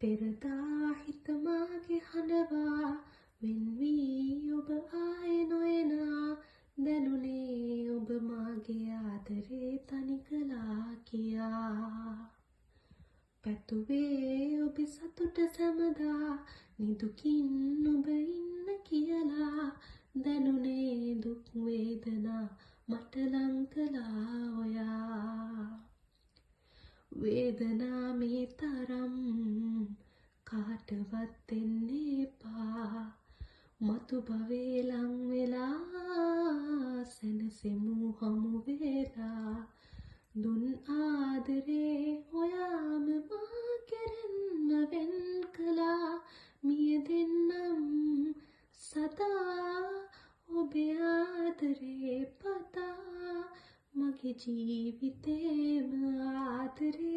පෙරදා හිත මාගේ හඬවා වෙන් වී ඔබ ආයේ නොයනා දැනුනේ ඔබ මාගේ ආදරේ තනි කළා කියා පැතුවේ ඔබ සතුට සැමදා නිදුකින් ඔබ ඉන්න කියලා දැනුනේ දුක් වේදනා මට ලං කළා ඔයා වේදනා මේ තරම් කාටවත් දෙන්න එපා මතු භවේ ලං වෙලා සැනසෙමු හමු වෙලා දුන් ආදරේ ඔයාම මා කෙරෙන්ම වෙන් කළා මිය දෙන්නම් සදා ඔබේ ආදරේ පතා මගේ ජීවිතේම ආදරේ